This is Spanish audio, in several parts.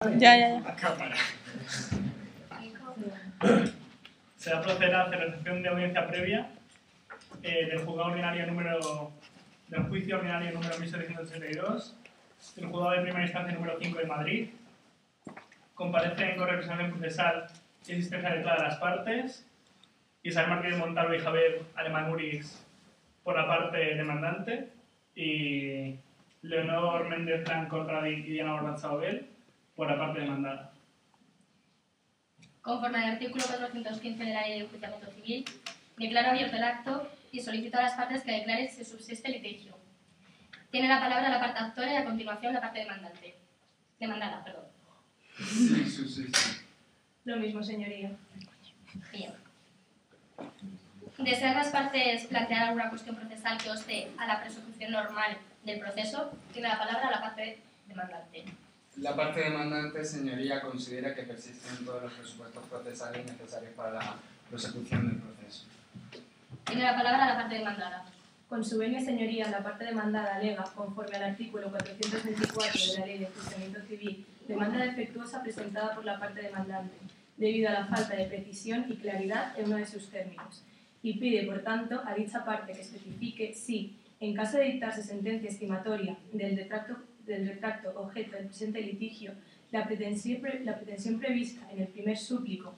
Ya. A cámara. Se va a proceder a la celebración de audiencia previa del juzgado ordinario del juicio ordinario número 1782, del juzgado de primera instancia número 5 de Madrid. Comparecen con representación procesal y asistencia de todas las partes: Isabel Martínez Montalvo y Javier Alemán-Uriz por la parte demandante, y Leonor Méndez Blanco y Diana Bordat-Saobel por la parte demandada. Conforme al artículo 415 de la Ley de Enjuiciamiento Civil, declaro abierto el acto y solicito a las partes que declaren si subsiste litigio. Tiene la palabra la parte actora y a continuación la parte demandada. Sí, subsiste. Lo mismo, señoría. Bien. ¿Desean las partes plantear alguna cuestión procesal que obste a la persecución normal del proceso? Tiene la palabra la parte demandante. La parte demandante, señoría, considera que persisten todos los presupuestos procesales necesarios para la prosecución del proceso. Tiene la palabra la parte demandada. Con su venia, señoría, la parte demandada alega, conforme al artículo 424 de la Ley de Enjuiciamiento Civil, demanda defectuosa presentada por la parte demandante, debido a la falta de precisión y claridad en uno de sus términos, y pide, por tanto, a dicha parte que especifique si, en caso de dictarse sentencia estimatoria del retracto objeto del presente litigio, la pretensión prevista en el primer súplico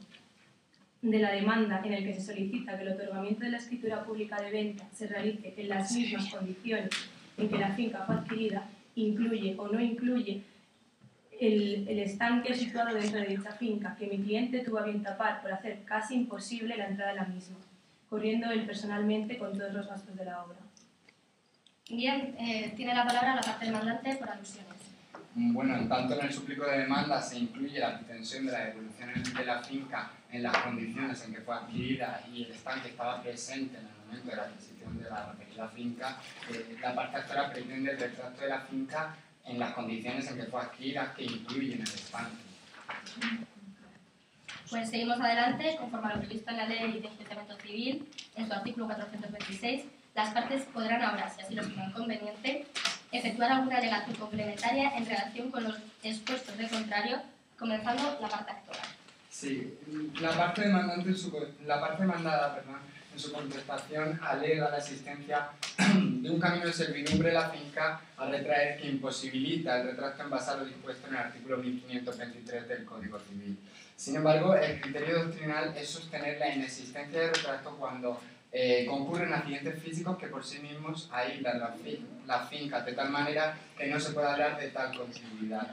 de la demanda, en el que se solicita que el otorgamiento de la escritura pública de venta se realice en las mismas condiciones en que la finca fue adquirida, incluye o no incluye el estanque situado dentro de dicha finca, que mi cliente tuvo a bien tapar por hacer casi imposible la entrada a la misma, corriendo él personalmente con todos los gastos de la obra. Bien, tiene la palabra la parte demandante por alusiones. Bueno, en tanto en el súplico de demanda se incluye la pretensión de la devolución de la finca en las condiciones en que fue adquirida y el estanque estaba presente en el momento de la adquisición de la referida finca, la parte actora pretende el retrato de la finca en las condiciones en que fue adquirida, que incluyen el estanque. Pues seguimos adelante. Conforme a lo previsto en la Ley de Enjuiciamiento Civil, en su artículo 426, las partes podrán ahora, si así lo estiman conveniente, efectuar alguna alegación complementaria en relación con los expuestos de contrario, comenzando la parte actora. Sí, la parte demandada, en su contestación, alega la existencia de un camino de servidumbre de la finca a retraer que imposibilita el retracto en base a lo dispuesto en el artículo 1523 del Código Civil. Sin embargo, el criterio doctrinal es sostener la inexistencia de retracto cuando concurren accidentes físicos que por sí mismos aíslan la finca de tal manera que no se puede hablar de tal continuidad.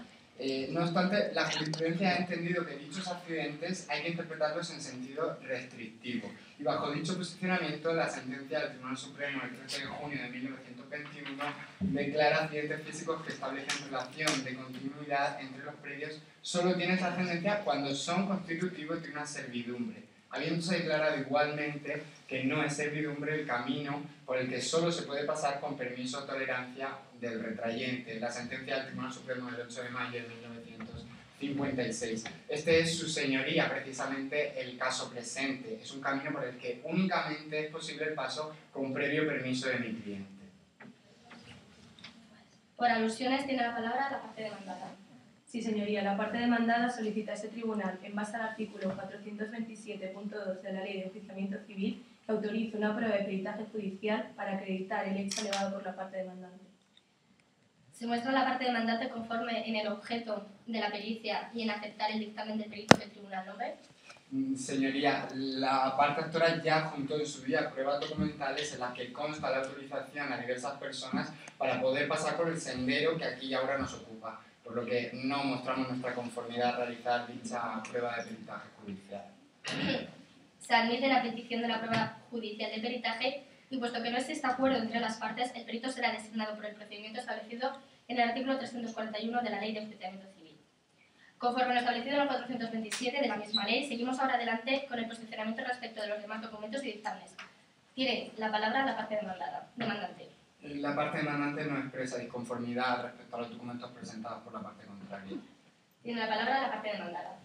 No obstante, la jurisprudencia ha entendido que dichos accidentes hay que interpretarlos en sentido restrictivo, y bajo dicho posicionamiento la sentencia del Tribunal Supremo del 13 de junio de 1921 declara accidentes físicos que establecen relación de continuidad entre los predios solo tiene trascendencia cuando son constitutivos de una servidumbre, habiéndose declarado igualmente que no es servidumbre el camino por el que solo se puede pasar con permiso o tolerancia del retrayente, la sentencia del Tribunal Supremo del 8 de mayo de 1956. Este es, su señoría, precisamente el caso presente. Es un camino por el que únicamente es posible el paso con previo permiso de mi cliente. Por alusiones tiene la palabra la parte demandada. Sí, señoría, la parte demandada solicita a este tribunal, en base al artículo 427.2 de la Ley de Enjuiciamiento Civil, que autorice una prueba de peritaje judicial para acreditar el hecho alegado por la parte demandante. Se muestra la parte demandante conforme en el objeto de la pericia y en aceptar el dictamen del perito que el tribunal nombre. Señoría, la parte actora ya juntó en su día pruebas documentales en las que consta la autorización a diversas personas para poder pasar por el sendero que aquí y ahora nos ocupa, por lo que no mostramos nuestra conformidad a realizar dicha prueba de peritaje judicial. Se admite la petición de la prueba judicial de peritaje y, puesto que no existe acuerdo entre las partes, el perito será designado por el procedimiento establecido en el artículo 341 de la Ley de Enjuiciamiento Civil. Conforme lo establecido en el 427 de la misma ley, seguimos ahora adelante con el posicionamiento respecto de los demás documentos y dictámenes. Tiene la palabra la parte demandante. La parte demandante no expresa disconformidad respecto a los documentos presentados por la parte contraria. Tiene la palabra la parte demandada.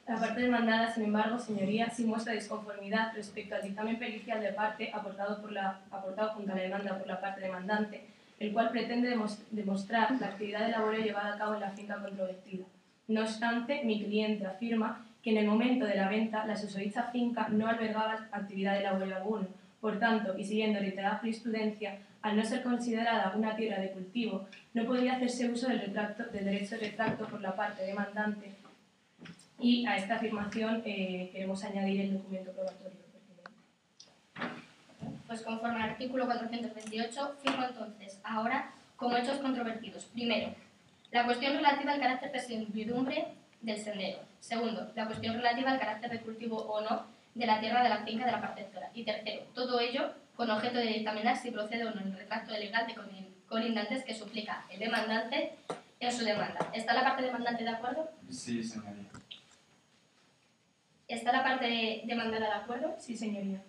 La parte demandada, sin embargo, señoría, sí muestra disconformidad respecto al dictamen pericial de parte aportado junto a la demanda por la parte demandante, el cual pretende demostrar la actividad de laboreo llevada a cabo en la finca controvertida, No obstante, mi cliente afirma que en el momento de la venta la susodicha finca no albergaba actividad de labor alguna. Por tanto, y siguiendo reiterada jurisprudencia, al no ser considerada una tierra de cultivo, no podía hacerse uso del derecho de retracto por la parte demandante. Y a esta afirmación queremos añadir el documento probatorio pertinente. Pues conforme al artículo 428, firmo entonces ahora como hechos controvertidos. Primero, la cuestión relativa al carácter de servidumbre del sendero. Segundo, la cuestión relativa al carácter de cultivo o no de la tierra de la finca de la parcela. Y tercero, todo ello con objeto de dictaminar si procede o no el retracto legal de colindantes que suplica el demandante en su demanda. ¿Está la parte demandante de acuerdo? Sí, señoría. ¿Está la parte demandada de acuerdo? Sí, señoría.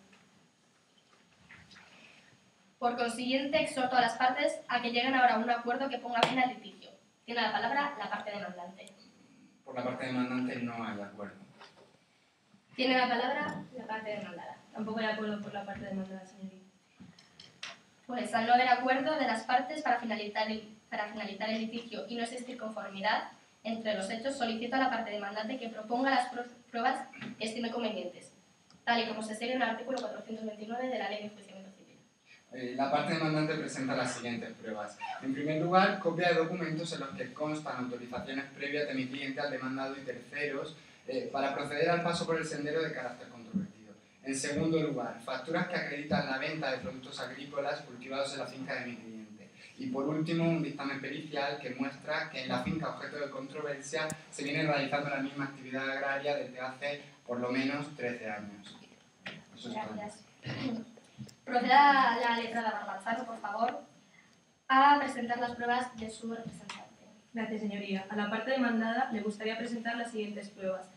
Por consiguiente, exhorto a las partes a que lleguen ahora a un acuerdo que ponga fin al litigio. Tiene la palabra la parte demandante. Por la parte demandante no hay acuerdo. Tiene la palabra la parte demandada. Tampoco hay acuerdo por la parte demandada, señoría. Pues al no haber acuerdo de las partes para finalizar el litigio y no existir conformidad entre los hechos, solicito a la parte demandante que proponga las pruebas que estime convenientes, tal y como se sigue en el artículo 429 de la Ley de Enjuiciamiento Civil. La parte demandante presenta las siguientes pruebas. En primer lugar, copia de documentos en los que constan autorizaciones previas de mi cliente al demandado y terceros para proceder al paso por el sendero de carácter controvertido. En segundo lugar, facturas que acreditan la venta de productos agrícolas cultivados en la finca de mi cliente. Y por último, un dictamen pericial que muestra que en la finca objeto de controversia se viene realizando la misma actividad agraria desde hace por lo menos 13 años. Eso es todo. Gracias. Proceda la letrada Barbanzano, por favor, a presentar las pruebas de su representante. Gracias, señoría. A la parte demandada le gustaría presentar las siguientes pruebas.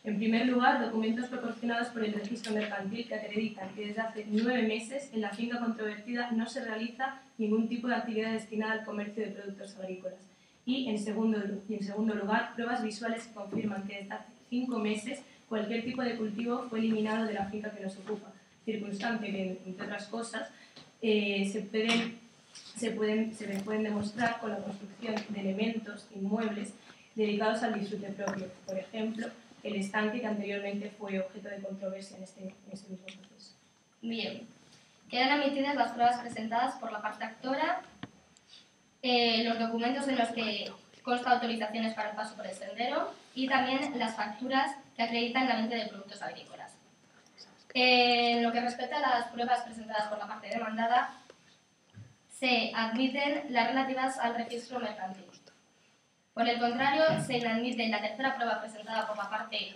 En primer lugar, documentos proporcionados por el registro mercantil que acreditan que desde hace 9 meses en la finca controvertida no se realiza ningún tipo de actividad destinada al comercio de productos agrícolas. Y en segundo lugar, pruebas visuales que confirman que desde hace 5 meses cualquier tipo de cultivo fue eliminado de la finca que nos ocupa, circunstancia que, entre otras cosas, se pueden demostrar con la construcción de elementos inmuebles dedicados al disfrute propio. Por ejemplo, el estanque que anteriormente fue objeto de controversia en ese mismo proceso. Bien. Quedan admitidas las pruebas presentadas por la parte actora, los documentos en los que consta autorizaciones para el paso por el sendero y también las facturas que acreditan la venta de productos agrícolas. En lo que respecta a las pruebas presentadas por la parte demandada, se admiten las relativas al registro mercantil. Por el contrario, se inadmite la tercera prueba presentada por la parte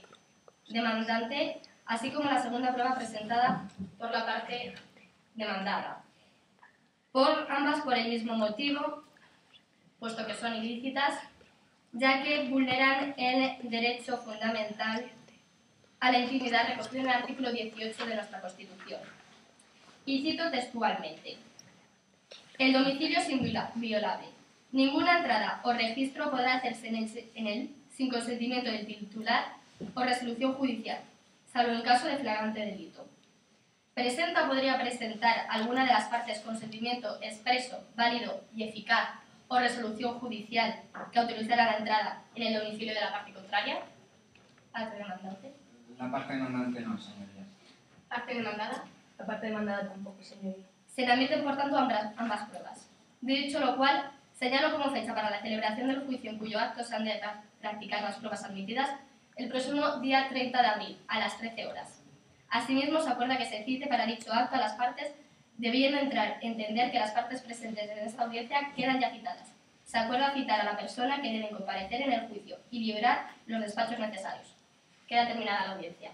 demandante, así como la segunda prueba presentada por la parte demandada. Ambas por el mismo motivo, puesto que son ilícitas, ya que vulneran el derecho fundamental a la intimidad recogido en el artículo 18 de nuestra Constitución. Y cito textualmente: el domicilio es inviolable. Ninguna entrada o registro podrá hacerse en él sin consentimiento del titular o resolución judicial, salvo en caso de flagrante delito. ¿Presenta o podría presentar alguna de las partes consentimiento expreso, válido y eficaz o resolución judicial que autorizara la entrada en el domicilio de la parte contraria? Parte demandante. La parte demandante no, señoría. Parte demandada. La parte demandada tampoco, señoría. Se le admiten, por tanto, ambas pruebas. Dicho lo cual, señalo como fecha para la celebración del juicio en cuyo acto se han de practicar las pruebas admitidas el próximo día 30 de abril, a las 13 horas. Asimismo, se acuerda que se cite para dicho acto a las partes, debiendo entender que las partes presentes en esta audiencia quedan ya citadas. Se acuerda citar a la persona que deben comparecer en el juicio y liberar los despachos necesarios. Queda terminada la audiencia.